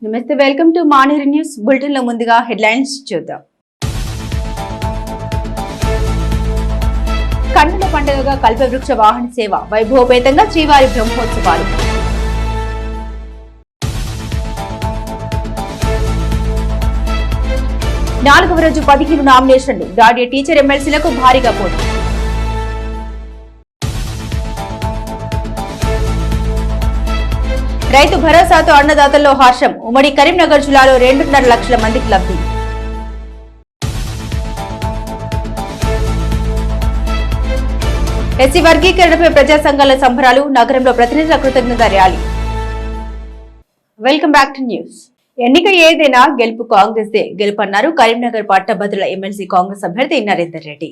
నమస్తే, welcome to Maneri news bulletin లో ముందుగా హెడ్లైన్స్ చూద్దాం. కన్నుల పండుగగా కల్పవృక్ష వాహన సేవ వైభవపేతంగా శ్రీవారి బ్రహ్మోత్సవాలు. నాలుగవ రోజు 15 నామినేషన్లు. డాడియా టీచర్ ఎమ్మెల్సీలకు భారీగా పోటీ. రైతు భరోసాతో అన్నదాతల్లో హర్షం. ఉమ్మడి కరీంనగర్ జిల్లాలో 2.5 లక్షల మందికి లబ్ధి. ఎస్సీ వర్గీకరణపై ప్రజా సంఘాల సంబరాలు. నగరంలో ప్రతినిధుల కృతజ్ఞత rally. Welcome back to news. ఎన్నిక ఏదైనా గెలుపు కాంగ్రెస్ గెలుపన్నారు కరీంనగర్ పట్టభద్రుల ఎమ్మెల్సీ కాంగ్రెస్ అభ్యర్థి నరేందర్ రెడ్డి.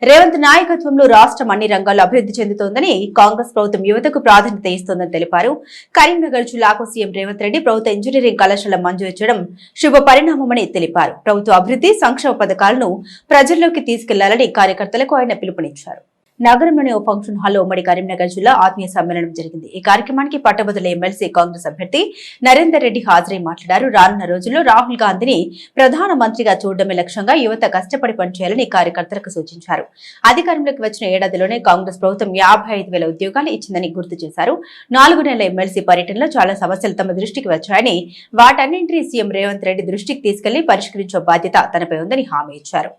రేవంత్ నాయకత్వంలో రాష్ట్రం అన్ని రంగాల్లో అభివృద్ధి చెందుతోందని, కాంగ్రెస్ ప్రభుత్వం యువతకు ప్రాధాన్యత ఇస్తోందని తెలిపారు. కరీంనగర్ జిల్లాకు సీఎం రేవంత్ రెడ్డి ప్రభుత్వ ఇంజనీరింగ్ కళాశాల మంజూరు చేయడం శుభ పరిణామమని తెలిపారు. ప్రభుత్వ అభివృద్ధి సంక్షేమ పథకాలను ప్రజల్లోకి తీసుకెళ్లాలని కార్యకర్తలకు ఆయన పిలుపునిచ్చారు. నగరంలోని ఓ ఫంక్షన్ హాల్లో ఉమ్మడి కరీంనగర్ జిల్లా ఆత్మీయ సమ్మేళనం జరిగింది. ఈ కార్యక్రమానికి పట్టభద్రుల ఎమ్మెల్సీ కాంగ్రెస్ అభ్యర్థి నరేందర్ రెడ్డి హాజరై మాట్లాడారు. రానున్న రోజుల్లో రాహుల్ గాంధీని ప్రధానమంత్రిగా చూడడమే లక్ష్యంగా యువత కష్టపడి పనిచేయాలని కార్యకర్తలకు సూచించారు. అధికారంలోకి వచ్చిన ఏడాదిలోనే కాంగ్రెస్ ప్రభుత్వం 55,000 ఉద్యోగాలు ఇచ్చిందని గుర్తు చేశారు. 4 నెలల ఎమ్మెల్సీ పర్యటనలో చాలా సమస్యలు తమ దృష్టికి వచ్చాయని, వాటన్నింటినీ సీఎం రేవంత్ రెడ్డి దృష్టికి తీసుకెళ్లి పరిష్కరించే బాధ్యత తనపై ఉందని హామీ ఇచ్చారు.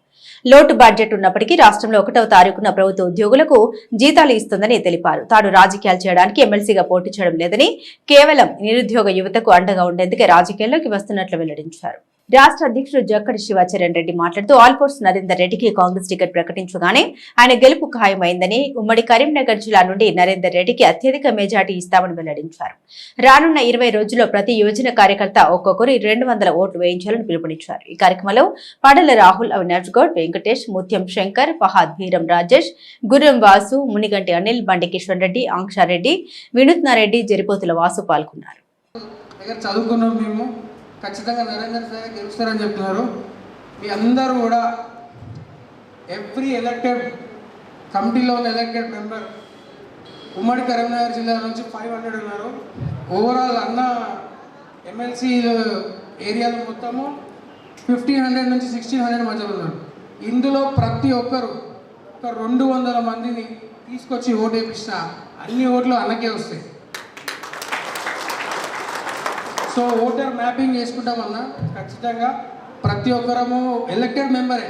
లోటు బడ్జెట్ ఉన్నప్పటికీ రాష్ట్రంలో 1వ తారీఖున ప్రభుత్వ ఉద్యోగులకు జీతాలు ఇస్తుందని తెలిపారు. తాను రాజకీయాలు చేయడానికి ఎమ్మెల్సీగా పోటీ చేయడం లేదని, కేవలం నిరుద్యోగ యువతకు అండగా ఉండేందుకే రాజకీయాల్లోకి వస్తున్నట్లు వెల్లడించారు. రాష్ట్ర అధ్యక్షుడు జక్కడి శివాచరణ్ రెడ్డి మాట్లాడుతూ ఆల్పోర్ట్స్ నరేందర్ రెడ్డికి కాంగ్రెస్ టికెట్ ప్రకటించగానే ఆయన గెలుపు ఖాయమైందని, ఉమ్మడి కరీంనగర్ జిల్లా నుండి నరేందర్ రెడ్డికి అత్యధిక మెజార్టీ ఇస్తామని వెల్లడించారు. రానున్న 20 రోజుల్లో ప్రతి యువజన కార్యకర్త ఒక్కొక్కరు 200 ఓట్లు వేయించాలని పిలుపునిచ్చారు. ఈ కార్యక్రమంలో పడల రాహుల్, అవినాష్ గౌడ్, వెంకటేష్, ముత్యం శంకర్, ఫహాద్, బీరం రాజేష్, గుర్రం వాసు, మునిగంటి అనిల్, బండి కిషన్ రెడ్డి, ఆంక్షారెడ్డి, వినూత్నారెడ్డి, జరిపోతుల వాసు పాల్గొన్నారు. ఖచ్చితంగా నరేందర్ సార్ గెలుస్తారని చెప్తున్నారు. మీ అందరూ కూడా ఎవ్రీ ఎలక్టెడ్ కమిటీలో ఉన్న ఎలక్టెడ్ మెంబర్ ఉమ్మడి కరీంనగర్ జిల్లా నుంచి 500 ఉన్నారు. ఓవరాల్ అన్న ఎమ్మెల్సీ ఏరియాలో మొత్తము 1500 నుంచి 1600 మధ్యలో ఉన్నారు. ఇందులో ప్రతి ఒక్కరు ఒక 200 మందిని తీసుకొచ్చి ఓటు వేయించిన అన్ని ఓట్లు అన్నకే వస్తాయి. సో ఓటర్ మ్యాపింగ్ చేసుకుంటామన్నా ఖచ్చితంగా ప్రతి ఒక్కరము ఎలక్టెడ్ మెంబరే.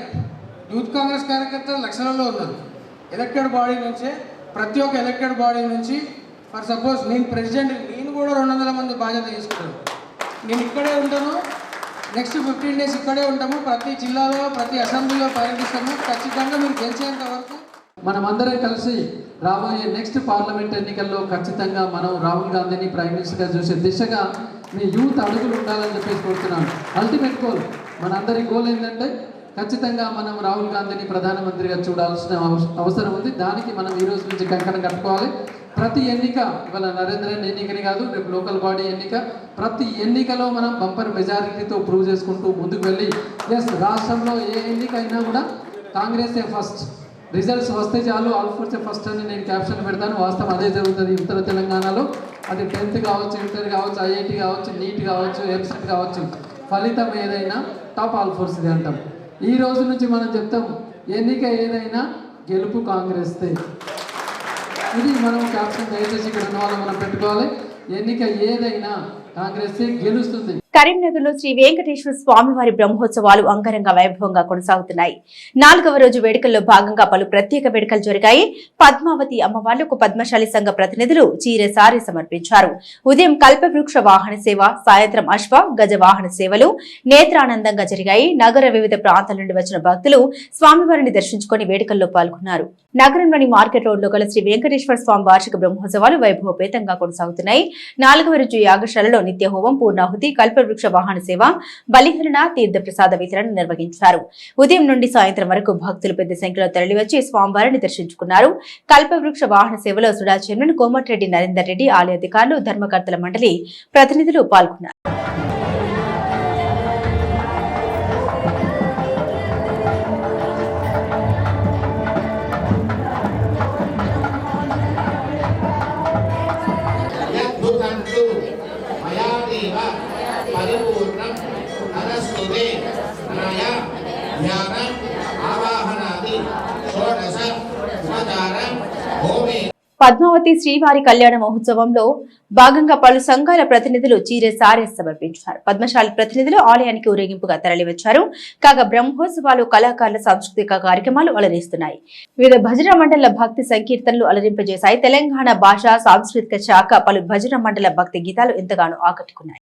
యూత్ కాంగ్రెస్ కార్యకర్తలు లక్షలలో ఉన్నారు. ఎలక్టెడ్ బాడీ నుంచే ప్రతి ఒక్క ఎలక్టెడ్ బాడీ నుంచి ఫర్ సపోజ్ నేను ప్రెసిడెంట్, నేను కూడా 200 మంది బాధ్యత తీసుకుంటాను. నేను ఇక్కడే ఉంటాను, నెక్స్ట్ 15 డేస్ ఇక్కడే ఉంటాము. ప్రతి జిల్లాలో ప్రతి అసెంబ్లీలో పర్యటిస్తాము. ఖచ్చితంగా మీరు గెలిచేంత వరకు మనమందరం కలిసి రాబోయే నెక్స్ట్ పార్లమెంట్ ఎన్నికల్లో ఖచ్చితంగా మనం రాహుల్ గాంధీని ప్రైమ్ మినిస్టర్గా చూసే దిశగా మీ యూత్ అడుగులు ఉండాలని చెప్పేసి కోరుతున్నాను. అల్టిమేట్ గోల్, మనందరి గోల్ ఏంటంటే ఖచ్చితంగా మనం రాహుల్ గాంధీని ప్రధానమంత్రిగా చూడాల్సిన అవసరం ఉంది. దానికి మనం ఈ రోజు నుంచి కంకణం కట్టుకోవాలి. ప్రతి ఎన్నిక, ఇవాళ నరేంద్ర రెడ్డి ఎన్నికని కాదు, రేపు లోకల్ బాడీ ఎన్నిక, ప్రతి ఎన్నికలో మనం బంపర్ మెజారిటీతో ప్రూవ్ చేసుకుంటూ ముందుకు వెళ్ళి రాష్ట్రంలో ఏ ఎన్నిక అయినా కూడా కాంగ్రెసే ఫస్ట్, రిజల్ట్స్ వస్తే చాలు ఆల్ఫోర్సే ఫస్ట్ అని నేను క్యాప్షన్ పెడతాను. వాస్తవం అదే జరుగుతుంది ఉత్తర తెలంగాణలో. అది 10th కావచ్చు, ఇంటర్ కావచ్చు, ఐఐటి కావచ్చు, నీట్ కావచ్చు, ఎంసెట్ కావచ్చు, ఫలితం ఏదైనా టాప్ ఆల్ఫోర్స్ది అంటాం. ఈ రోజు నుంచి మనం చెప్తాం, ఎన్నిక ఏదైనా గెలుపు కాంగ్రెస్దే. ఇది మనం క్యాప్షన్ దయచేసి ఇక్కడ ఉన్న వాళ్ళు మనం పెట్టుకోవాలి. ఎన్నిక ఏదైనా కాంగ్రెస్దే గెలుస్తుంది. కరీంనగర్ లో శ్రీ వెంకటేశ్వర స్వామివారి బ్రహ్మోత్సవాలు అంగరంగ వైభవంగా కొనసాగుతున్నాయి. 4వ రోజు వేడుకల్లో భాగంగా పలు ప్రత్యేక వేడుకలు జరిగాయి. పద్మావతి అమ్మవార్లకు పద్మశాలి సంఘ ప్రతినిధులు చీరె సారి సమర్పించారు. ఉదయం కల్పవృక్ష వాహన సేవ, సాయంత్రం అశ్వ గజ వాహన సేవలు నేత్రానందంగా జరిగాయి. నగర వివిధ ప్రాంతాల నుండి వచ్చిన భక్తులు స్వామివారిని దర్శించుకుని వేడుకల్లో పాల్గొన్నారు. నగరంలోని మార్కెట్ రోడ్ లో గల శ్రీ వెంకటేశ్వర స్వామి వార్షిక బ్రహ్మోత్సవాలు వైభవపేతంగా కొనసాగుతున్నాయి. 4వ రోజు యాగశాలలో నిత్య హోమం, పూర్ణాహుతి, కల్పవృక్ష వాహన సేవ, బలిహరణ, తీర్థ ప్రసాద వితరణ నిర్వహించారు. ఉదయం నుండి సాయంత్రం వరకు భక్తులు పెద్ద సంఖ్యలో తరలివచ్చి స్వామివారిని దర్శించుకున్నారు. కల్పవృక్ష వాహన సేవలో సుడా చైర్మన్ కోమటిరెడ్డి నరేందర్ రెడ్డి, ఆలయ అధికారులు, ధర్మకర్తల మండలి ప్రతినిధులు పాల్గొన్నారు. పరిపూర్ణ పద్మావతి శ్రీవారి కళ్యాణ మహోత్సవంలో భాగంగా పలు సంఘాల ప్రతినిధులు చీరె సారె సమర్పించారు. పద్మశాలి ప్రతినిధులు ఆలయానికి ఊరేగింపుగా తరలివచ్చారు. కాగా బ్రహ్మోత్సవాలు కళాకారుల సాంస్కృతిక కార్యక్రమాలు అలరిస్తున్నాయి. వివిధ భజన మండల భక్తి సంకీర్తనలు అలరింపజేశాయి. తెలంగాణ భాషా సాంస్కృతిక శాఖ పలు భజన మండల భక్తి గీతాలు ఎంతగానో ఆకట్టుకున్నాయి.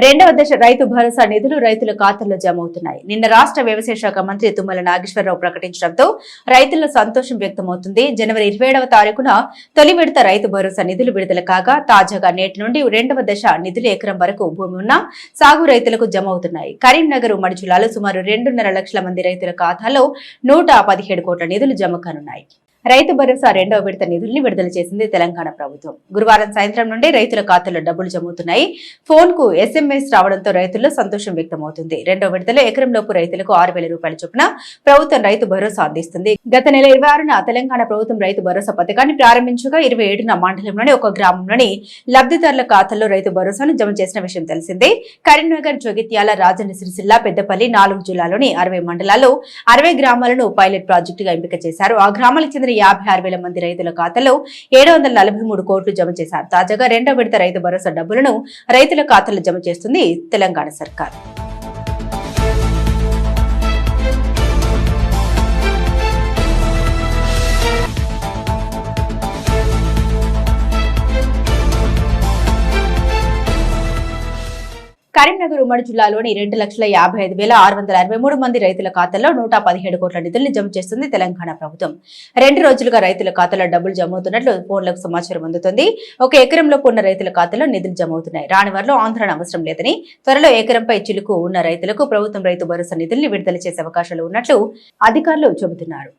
రెండవ దశ రైతు భరోసా నిధులు రైతుల ఖాతాల్లో జమ అవుతున్నాయి. నిన్న రాష్ట్ర వ్యవసాయ శాఖ మంత్రి తుమ్మల నాగేశ్వరరావు ప్రకటించడంతో రైతుల్లో సంతోషం వ్యక్తమవుతుంది. జనవరి 27వ తారీఖున తొలి విడత రైతు భరోసా నిధులు విడుదల కాగా తాజాగా నేటి నుండి రెండవ దశ నిధులు ఎకరం వరకు భూమి ఉన్న సాగు రైతులకు జమ అవుతున్నాయి. కరీంనగర్ ఉమ్మడి జిల్లాలో సుమారు 2.5 లక్షల మంది రైతుల ఖాతాలో 117 కోట్ల నిధులు జమ కానున్నాయి. రైతు భరోసా రెండవ విడత నిధుల్ని విడుదల చేసింది తెలంగాణ ప్రభుత్వం. గురువారం సాయంత్రం నుండి రైతుల ఖాతాలో డబ్బులు జమవుతున్నాయి. ఫోన్ కు SMS రావడంతో రైతుల్లో సంతోషం వ్యక్తమవుతుంది. రెండవ విడతలో ఎకరంలోపు రైతులకు 6,000 రూపాయల చొప్పున ప్రభుత్వం రైతు భరోసా అందిస్తుంది. గత నెల 26న తెలంగాణ ప్రభుత్వం రైతు భరోసా పథకాన్ని ప్రారంభించగా 27న మండలంలోని ఒక గ్రామంలోని లబ్ధిదారుల ఖాతాల్లో రైతు భరోసాను జమ చేసిన విషయం తెలిసిందే. కరీంనగర్, జగిత్యాల, రాజన్న సిరిసిల్ల, పెద్దపల్లి 4 జిల్లాలోని 60 మండలాల్లో 60 గ్రామాలను పైలట్ ప్రాజెక్టుగా ఎంపిక చేశారు. ఆ గ్రామాలకు చెందిన 56,000 మంది రైతుల ఖాతాలో 743 కోట్లు జమ చేశారు. తాజాగా రెండో విడత రైతు భరోసా డబ్బులను రైతుల ఖాతాలో జమ చేస్తుంది తెలంగాణ సర్కార్. కరీంనగర్ ఉమ్మడి జిల్లాలోని 2,55,663 మంది రైతుల ఖాతాల్లో 117 కోట్ల నిధుల్ని జమ చేస్తుంది తెలంగాణ ప్రభుత్వం. 2 రోజులుగా రైతుల ఖాతాలో డబ్బులు జమ అవుతున్నట్లు ఫోన్లకు సమాచారం అందుతుంది. ఒక ఎకరంలోపు ఉన్న రైతుల ఖాతాలో నిధులు జమ అవుతున్నాయి. రాని వారిలో ఆందోళన అవసరం లేదని, త్వరలో ఎకరంపై చిలుకు ఉన్న రైతులకు ప్రభుత్వం రైతు భరోసా నిధుల్ని విడుదల చేసే అవకాశాలు ఉన్నట్లు అధికారులు చెబుతున్నారు.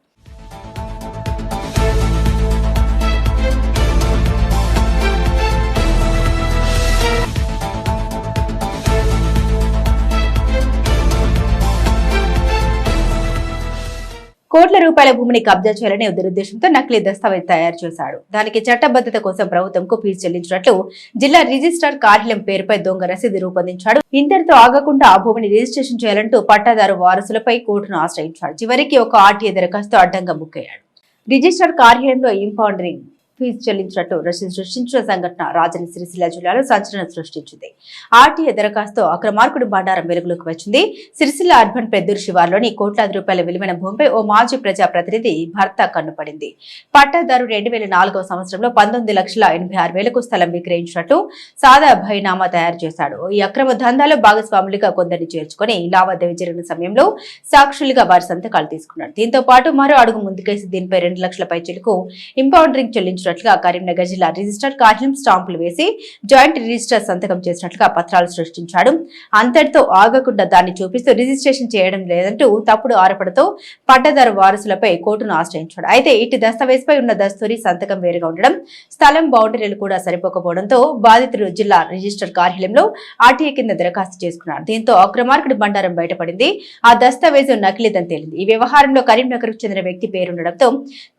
కోట్ల రూపాయల భూమిని కబ్జా చేయాలనే దురుద్దేశంతో నకిలీ దస్తావేజ్ తయారు చేశాడు. దానికి చట్టబద్ధత కోసం ప్రభుత్వంకు ఫీజు చెల్లించినట్లు జిల్లా రిజిస్ట్రార్ కార్యాలయం పేరుపై దొంగ రసీదు రూపొందించాడు. ఇంతటితో ఆగకుండా ఆ భూమిని రిజిస్ట్రేషన్ చేయాలంటూ పట్టాదారు వారసులపై కోర్టును ఆశ్రయించాడు. చివరికి ఒక RTA దరఖాస్తు అడ్డంగా బుక్ అయ్యాడు. రిజిస్ట్రార్ కార్యాలయంలో ఇంపౌండరింగ్ ఫీజు చెల్లించినట్టు రసీదు సృష్టించిన సంఘటన రాజన్న సిరిసిల్ల జిల్లాలో సంచలనం సృష్టించింది. RTA దరఖాస్తు అక్రమార్కుడు బండారం వెలుగులోకి వచ్చింది. సిరిసిల్ల అర్బన్ పెద్దూరు శివార్లోని కోట్లాది రూపాయల విలువైన భూమిపై ఓ మాజీ ప్రజా ప్రతినిధి భర్త కన్నుపడింది. పట్టాదారు 2004వ సంవత్సరంలో 19,86,000కు స్థలం విక్రయించినట్టు సాదా బైనామా తయారు చేశాడు. ఈ అక్రమ దందాలో భాగస్వాములుగా కొందరిని చేర్చుకుని లావాదేవీ జరిగిన సమయంలో సాక్షులుగా వారి సంతకాలు తీసుకున్నాడు. దీంతో పాటు మరో అడుగు ముందుకేసి దీనిపై 2 లక్షల పైచిలకు ఇంపౌండరింగ్ చెల్లించారు. కరీంనగర్ జిల్లా రిజిస్టర్ కార్యాలయం స్టాంపులు వేసి జాయింట్ రిజిస్టర్ సంతకం చేసినట్లుగా పత్రాలు సృష్టించాడు. అంతటితో ఆగకుండా దాన్ని చూపిస్తూ రిజిస్ట్రేషన్ చేయడం లేదంటూ తప్పుడు ఆరోపణతో పట్టదారు వారసులపై కోర్టును ఆశ్రయించాడు. అయితే ఇటు దస్తావేజ్పై ఉన్న దస్తూరి సంతకం వేరుగా ఉండడం, స్థలం బౌండరీలు కూడా సరిపోకపోవడంతో బాధితుడు జిల్లా రిజిస్టర్ కార్యాలయంలో RTA కింద దరఖాస్తు చేసుకున్నాడు. దీంతో అక్రమార్కుడి బండారం బయటపడింది. ఆ దస్తావేజు నకిలీదని తేలింది. ఈ వ్యవహారంలో కరీంనగర్ కు చెందిన వ్యక్తి పేరుండడంతో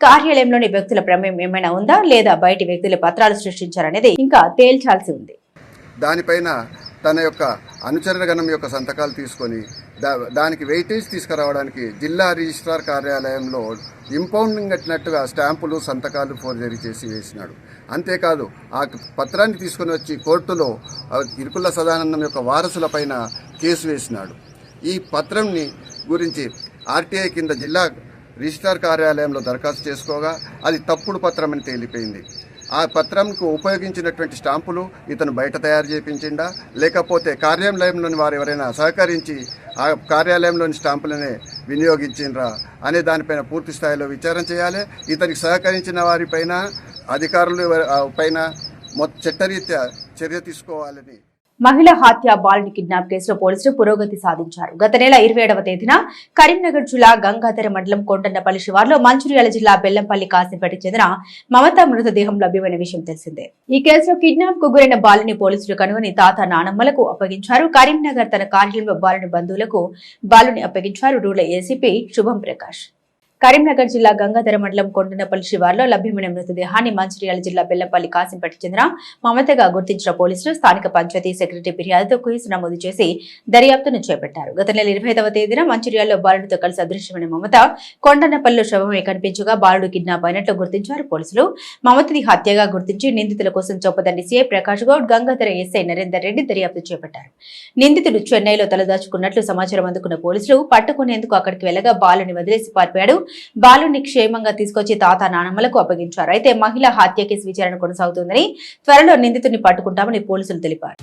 కార్యాలయంలోని వ్యక్తుల ప్రమేయం ఏమైనా ఉందా లేదా బయటి వ్యక్తుల పత్రాలు సృష్టించారనేది ఇంకా తేల్చాల్సి ఉంది. దానిపైన తన యొక్క అనుచరణ గణం యొక్క సంతకాలు తీసుకొని దానికి వెయిటేజ్ తీసుకురావడానికి జిల్లా రిజిస్ట్రార్ కార్యాలయంలో ఇంపౌండింగ్ కట్టినట్టుగా స్టాంపులు, సంతకాలు ఫోర్జరీ చేసి వేసినాడు. అంతేకాదు ఆ పత్రాన్ని తీసుకొని వచ్చి కోర్టులో ఇరుకుల సదానందం యొక్క వారసులపైన కేసు వేసినాడు. ఈ పత్రంని గురించి RTA కింద జిల్లా రిజిస్ట్రార్ కార్యాలయంలో దరఖాస్తు చేసుకోగా అది తప్పుడు పత్రం అని తేలిపోయింది. ఆ పత్రంకు ఉపయోగించినటువంటి స్టాంపులు ఇతను బయట తయారు చేయించిండా, లేకపోతే కార్యాలయంలోని వారు ఎవరైనా సహకరించి ఆ కార్యాలయంలోని స్టాంపులనే వినియోగించిండ్రా అనే దానిపైన పూర్తి స్థాయిలో విచారణ చేయాలి. ఇతనికి సహకరించిన వారిపైన, అధికారుల పైన చట్టరీత్యా చర్య తీసుకోవాలని. మహిళా హత్య, బాలుని కిడ్నాప్ కేసులో పోలీసులు పురోగతి సాధించారు. గత నెల 27వ తేదీన కరీంనగర్ జిల్లా గంగాధర మండలం కొండన్నపల్లి శివార్లో మంచిర్యాల జిల్లా బెల్లంపల్లి కాసింపేటకు చెందిన మమత మృతదేహం లభ్యమైన విషయం తెలిసిందే. ఈ కేసులో కిడ్నాప్ కు గురైన బాలుని పోలీసులు కనుగొని తాత నానమ్మలకు అప్పగించారు. కరీంనగర్ తన కార్యాలయంలో బాలుని బంధువులకు బాలుని అప్పగించారు రూరల్ ACP శుభం ప్రకాష్. కరీంనగర్ జిల్లా గంగాధర మండలం కొండనపల్లి శివార్లో లభ్యమైన మృతదేహాన్ని మంచిర్యాల జిల్లా బెల్లంపల్లి కాసింపేటకు చెందిన మమతగా గుర్తించిన పోలీసులు స్థానిక పంచాయతీ సెక్రటరీ ఫిర్యాదుతో కేసు నమోదు చేసి దర్యాప్తును చేపట్టారు. గత నెల 25వ తేదీన మంచిర్యాలలో బాలుడితో కలిసి అదృశ్యమైన మమత కొండనపల్లిలో శవమే కనిపించగా బాలుడు కిడ్నాప్ అయినట్లు గుర్తించారు పోలీసులు. మమతది హత్యగా గుర్తించి నిందితుల కోసం చొప్పదండి సీఐ ప్రకాష్ గౌడ్, గంగాధర ఎస్ఐ నరేందర్ రెడ్డి దర్యాప్తు చేపట్టారు. నిందితుడు చెన్నైలో తలదాచుకున్నట్లు సమాచారం అందుకున్న పోలీసులు పట్టుకునేందుకు అక్కడికి వెళ్లగా బాలుని వదిలేసి పారిపోయాడు. బాలుని క్షేమంగా తీసుకొచ్చి తాత నానమ్మలకు అప్పగించారు. అయితే మహిళ హత్య కేసు విచారణ కొనసాగుతుందని, త్వరలో నిందితుడిని పట్టుకుంటామని పోలీసులు తెలిపారు.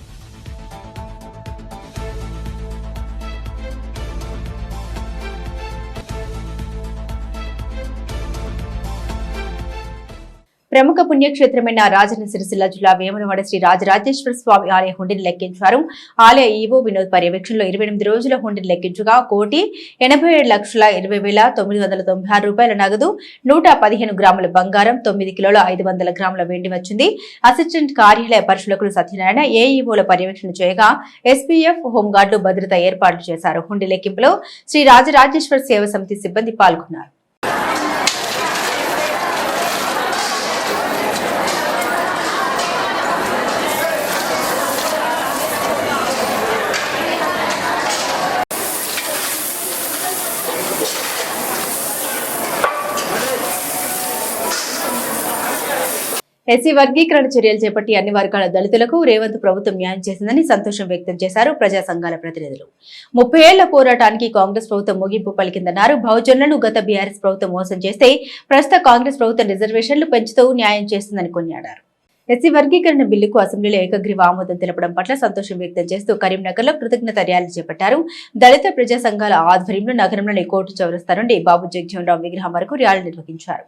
ప్రముఖ పుణ్యక్షేత్రమైన రాజన్న సిరిసిల్ల జిల్లా వేములవాడ శ్రీ రాజరాజేశ్వర స్వామి ఆలయ హుండీని లెక్కించారు. ఆలయ ఈవో వినోద్ పర్యవేక్షణలో 28 రోజుల హుండీని లెక్కించగా 1,87,20,996 రూపాయల నగదు, 115 గ్రాముల బంగారం, 9 కిలోల 500 గ్రాముల వెండి వచ్చింది. అసిస్టెంట్ కార్యాలయ పరిశీలకులు సత్యనారాయణ ఏఈఓల పర్యవేక్షణ చేయగా ఎస్పీఎఫ్, హోంగార్డులు భద్రత ఏర్పాట్లు చేశారు. హుండీ లెక్కింపులో శ్రీ రాజరాజేశ్వర సేవ సమితి సిబ్బంది పాల్గొన్నారు. ఎస్సీ వర్గీకరణ చర్యలు చేపట్టి అన్ని వర్గాల దళితులకు రేవంత్ ప్రభుత్వం న్యాయం చేసిందని సంతోషం వ్యక్తం చేశారు ప్రజా సంఘాల ప్రతినిధులు. 30 ఏళ్ల పోరాటానికి కాంగ్రెస్ ప్రభుత్వం ముగింపు పలికిందన్నారు. బహుజనులను గత బీఆర్ఎస్ ప్రభుత్వం మోసం చేస్తే ప్రస్తుత కాంగ్రెస్ ప్రభుత్వం రిజర్వేషన్లు పెంచుతూ న్యాయం చేస్తుందని కొనియాడారు. ఎస్సీ వర్గీకరణ బిల్లుకు అసెంబ్లీలో ఏకగ్రీవ ఆమోదం తెలపడం పట్ల సంతోషం వ్యక్తం చేస్తూ కరీంనగర్ లో కృతజ్ఞత ర్యాలీ చేపట్టారు. దళిత ప్రజా సంఘాల ఆధ్వర్యంలో నగరంలోని కోర్టు చౌరస్తా నుండి బాబు జగజ్జీవనరావు విగ్రహం వరకు ర్యాలీ నిర్వహించారు.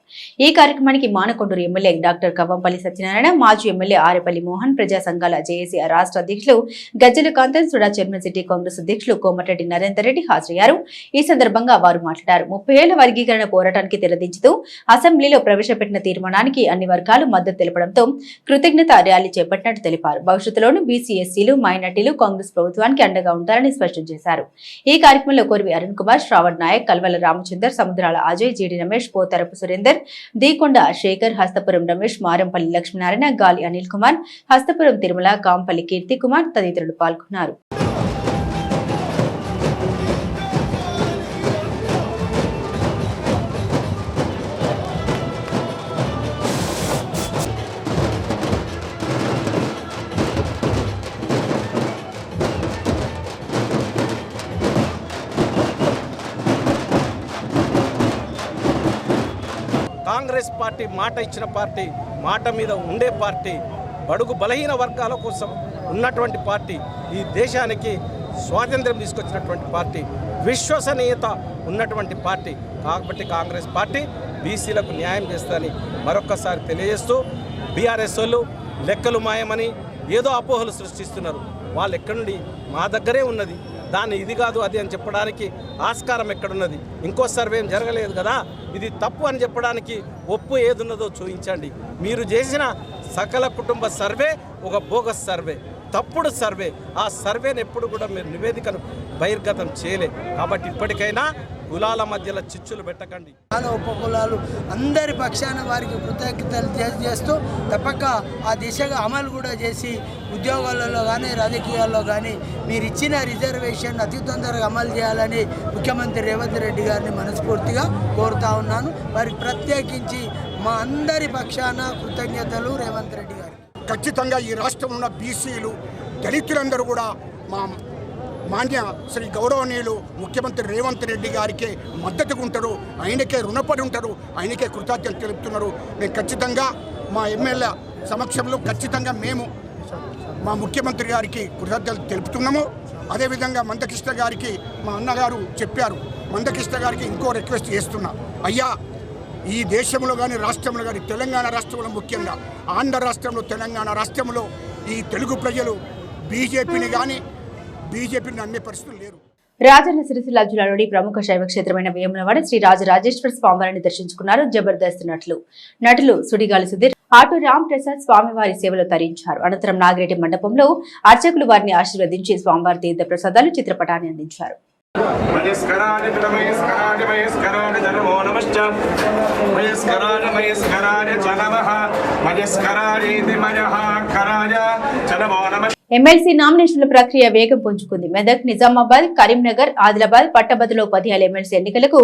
ఈ కార్యక్రమానికి మానకొండూరు ఎమ్మెల్యే డాక్టర్ కవ్వంపల్లి సత్యనారాయణ, మాజీ ఎమ్మెల్యే ఆరేపల్లి మోహన్, ప్రజా సంఘాల జేఏసీ రాష్ట్ర అధ్యక్షులు గజ్జల కాంతన్, సుడా చైర్మన్ సిటీ కాంగ్రెస్ అధ్యక్షులు కోమటిరెడ్డి నరేందర్ రెడ్డి హాజరయ్యారు. ఈ సందర్భంగా వారు మాట్లాడారు. 30 ఏళ్ల వర్గీకరణ పోరాటానికి తెరదించుతూ అసెంబ్లీలో ప్రవేశపెట్టిన తీర్మానానికి అన్ని వర్గాలు మద్దతు తెలపడంతో కృతజ్ఞత ర్యాలీ చేపట్టినట్టు తెలిపారు. భవిష్యత్తులోనూ బీసీ, ఎస్సీలు, మైనార్టీలు కాంగ్రెస్ ప్రభుత్వానికి అండగా ఉంటారని స్పష్టం చేశారు. ఈ కార్యక్రమంలో కోరివి అరుణ్ కుమార్, శ్రావణ్ నాయక్, కల్వల రామచందర్, సముద్రాల అజయ్, జీడి రమేష్, పోతరపు సురేందర్, దీకొండ శేఖర్, హస్తపురం రమేష్, మారంపల్లి లక్ష్మీనారాయణ, గాలి అనిల్ కుమార్, హస్తపురం తిరుమల, కాంపల్లి కీర్తి కుమార్ తదితరులు పాల్గొన్నారు. కాంగ్రెస్ పార్టీ మాట ఇచ్చిన పార్టీ, మాట మీద ఉండే పార్టీ, బడుగు బలహీన వర్గాల కోసం ఉన్నటువంటి పార్టీ, ఈ దేశానికి స్వాతంత్ర్యం తీసుకొచ్చినటువంటి పార్టీ, విశ్వసనీయత ఉన్నటువంటి పార్టీ. కాబట్టి కాంగ్రెస్ పార్టీ బీసీలకు న్యాయం చేస్తుందని మరొక్కసారి తెలియజేస్తూ, బీఆర్ఎస్ వాళ్ళు లెక్కలు మాయమని ఏదో అపోహలు సృష్టిస్తున్నారు. వాళ్ళు ఎక్కడి నుండి మా దగ్గరే ఉన్నది, దాన్ని ఇది కాదు అది అని చెప్పడానికి ఆస్కారం ఎక్కడున్నది? ఇంకో సర్వే ఏం జరగలేదు కదా, ఇది తప్పు అని చెప్పడానికి ఒప్పు ఏదున్నదో చూపించండి. మీరు చేసిన సకల కుటుంబ సర్వే ఒక బోగస్ సర్వే, తప్పుడు సర్వే. ఆ సర్వేని ఎప్పుడు కూడా మీరు నివేదికను బహిర్గతం చేయలే. కాబట్టి ఇప్పటికైనా కులాల మధ్యలో చిచ్చులు పెట్టకండి. ఉపకులాలు అందరి పక్షాన వారికి కృతజ్ఞతలు చేస్తూ తప్పక ఆ దిశగా అమలు కూడా చేసి ఉద్యోగాలలో కానీ రాజకీయాల్లో కానీ మీరు ఇచ్చిన రిజర్వేషన్ అతి తొందరగా అమలు చేయాలని ముఖ్యమంత్రి రేవంత్ రెడ్డి గారిని మనస్ఫూర్తిగా కోరుతా ఉన్నాను. వారికి ప్రత్యేకించి మా అందరి పక్షాన కృతజ్ఞతలు రేవంత్ రెడ్డి గారు. ఖచ్చితంగా ఈ రాష్ట్రంలో ఉన్న బీసీలు, దళితులందరూ కూడా మా మాన్య శ్రీ గౌరవనీయులు ముఖ్యమంత్రి రేవంత్ రెడ్డి గారికి మద్దతుగా ఉంటారు, ఆయనకే రుణపడి ఉంటారు, ఆయనకే కృతజ్ఞతలు తెలుపుతున్నారు. మేము ఖచ్చితంగా మా ఎమ్మెల్యే సమక్షంలో ఖచ్చితంగా మేము మా ముఖ్యమంత్రి గారికి కృతజ్ఞతలు తెలుపుతున్నాము. అదేవిధంగా మందకృష్ణ గారికి మా అన్నగారు చెప్పారు, మందకృష్ణ గారికి ఇంకో రిక్వెస్ట్ చేస్తున్నా. అయ్యా, ఈ దేశంలో కానీ రాష్ట్రంలో కానీ, తెలంగాణ రాష్ట్రంలో ముఖ్యంగా ఆంధ్ర రాష్ట్రంలో, తెలంగాణ రాష్ట్రంలో ఈ తెలుగు ప్రజలు బీజేపీని కానీ బీజేపీని అన్ని పరిస్థితులు లేరు. రాజన్న సిరిసిల్ల జిల్లాలోని ప్రముఖ శైవ క్షేత్రమైన వేములవాడ శ్రీ రాజరాజేశ్వర స్వామివారిని దర్శించుకున్నారు జబర్దస్త్ నటులు సుడిగాలి సుధీర్, ఆటో రామ్ ప్రసాద్ స్వామివారి సేవలో తరించారు. అనంతరం నాగిరెడ్డి మండపంలో అర్చకులు వారిని ఆశీర్వదించి స్వామివారి తీర్థ ప్రసాదాలు, చిత్రపటాన్ని అందించారు. मयस्कराय मयस्कराय मयस्कराय नमो नमश्च मयस्कराय मयस्कराय च नमः मयस्कराय मयः कराय च नमो नमः। ఎమ్మెల్సీ నామినేషన్ల ప్రక్రియ వేగం పుంజుకుంది. మెదక్, నిజామాబాద్, కరీంనగర్, ఆదిలాబాద్, పట్టభద్రుల ఉపాధ్యాయుల ఎమ్మెల్సీ ఎన్నికలకు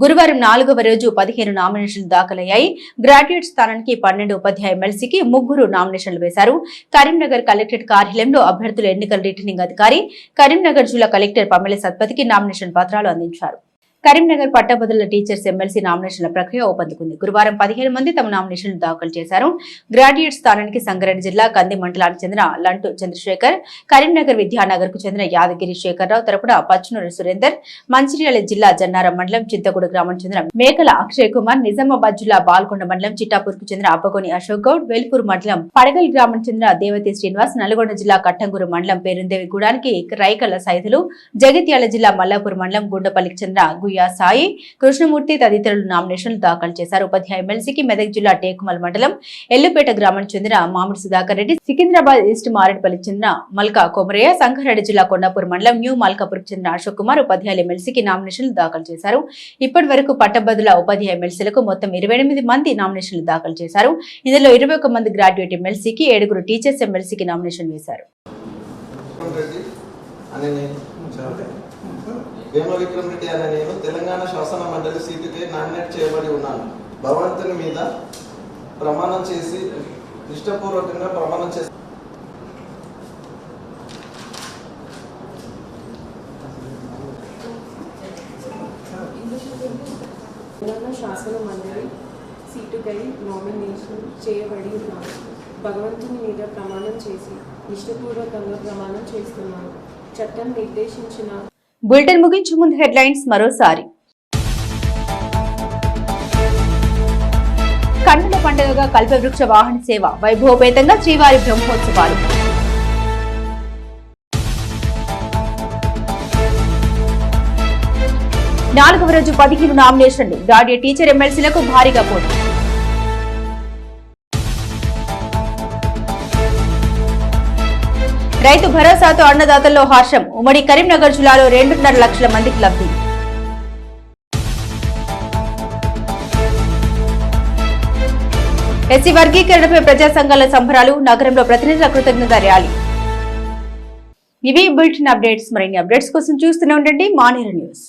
గురువారం 4వ రోజు 15 నామినేషన్లు దాఖలయ్యాయి. గ్రాడ్యుయేట్ స్థానానికి 12 ఉపాధ్యాయ ఎమ్మెల్సీకి 3 నామినేషన్లు వేశారు. కరీంనగర్ కలెక్టరేట్ కార్యాలయంలో అభ్యర్థుల ఎన్నికల రిటర్నింగ్ అధికారి, కరీంనగర్ జిల్లా కలెక్టర్ పమ్మెల సత్పతికి నామినేషన్ పత్రాలు అందించారు. కరీంనగర్ పట్టభద్రుల టీచర్స్ ఎమ్మెల్సీ నామినేషన్ల ప్రక్రియ ఊపందుకుంది. గురువారం 15 మంది తమ నామినేషన్లు దాఖలు చేశారు. గ్రాడ్యుయేట్ స్థానానికి సంగారెడ్డి జిల్లా కంది మండలానికి చెందిన లంటు చంద్రశేఖర్, కరీంనగర్ విద్యానగర్ కు చెందిన యాదగిరి శేఖర్రావు తరపున పచ్చునూరి సురేందర్, మంచిర్యాల జిల్లా జన్నారం మండలం చింతగూడ గ్రామానికి చెందిన మేకల అక్షయ్ కుమార్, నిజామాబాద్ జిల్లా బాల్కొండ మండలం చిట్టాపూర్ కు చెందిన అబ్బగోని అశోక్ గౌడ్, వేల్పూర్ మండలం పడగల్ గ్రామానికి చెందిన దేవతి శ్రీనివాస్, నల్గొండ జిల్లా కట్టంగూరు మండలం పేరుందేవి గూడానికి రైకల సైదులు, జగిత్యాల జిల్లా మల్లాపూర్ మండలం గుండపల్లికి చెందిన గుయ్యా సాయి, కృష్ణమూర్తి తదితరులు నామినేషన్లు దాఖలు చేశారు. ఉపాధ్యాయ ఎమ్మెల్సీకి మెదక్ జిల్లా టేకుమల్ మండలం ఎల్లుపేట గ్రామానికి చెందిన మామిడి సుధాకర్ రెడ్డి, సికింద్రాబాద్ ఈస్ట్ మారేడుపల్లికి చెందిన మల్కా కొమరయ్య, సంగారెడ్డి జిల్లా కొండాపూర్ మండలం న్యూ మల్కాపూర్ కు చెందిన అశోక్ కుమార్ ఉపాధ్యాయుల ఎమ్మెల్సీకి నామినేషన్లు దాఖలు చేశారు. ఇప్పటి వరకు పట్టభద్రుల ఉపాధ్యాయ ఎమ్మెల్సీలకు మొత్తం 28 మంది నామినేషన్లు దాఖలు చేశారు. ఇందులో 21 మంది గ్రాడ్యుయేట్ ఎమ్మెల్సీకి, 7 టీచర్స్ ఎమ్మెల్సీకి నామినేషన్ వేశారు. వేమ విక్రమ్ రెడ్డి అనే నేను తెలంగాణ శాసన మండలి సీటుకి నామినేట్ చేయబడి ఉన్నాను. భగవంతుని మీద ప్రమాణం చేసి నిష్ఠపూర్వకంగా ప్రమాణం చేసి తెలంగాణ శాసన మండలి సీటుకై నామినేషన్ చేయబడి ఉన్నాను. భగవంతుని మీద ప్రమాణం చేసి నిష్ఠపూర్వకంగా ప్రమాణం చేస్తున్నాను. చట్టం నిర్దేశించిన బులెటిన్ ముగించే ముందు హెడ్లైన్స్ మరోసారి. కన్నుల పండుగగా కల్పవృక్ష వాహన సేవ వైభవపేతంగా శ్రీవారి బ్రహ్మోత్సవాలు. నాలుగవ రోజు 15 నామినేషన్లు. గ్రాడ్యుయేట్ టీచర్ ఎమ్మెల్సీలకు భారీగా పోటీ. రైతు భరోసాతో అన్నదాతల్లో హర్షం. ఉమ్మడి కరీంనగర్ జిల్లాలో 2.5 లక్షల మందికి లబ్ధి. ఎస్సీ వర్గీకరణపై ప్రజా సంఘాల సంబరాలు. నగరంలో ప్రతినిధుల కృతజ్ఞత ర్యాలీ. ఇవి బులెటిన్ అప్డేట్స్. మరిన్ని అప్డేట్స్ కోసం చూస్తూనే ఉండండి మానేరు న్యూస్.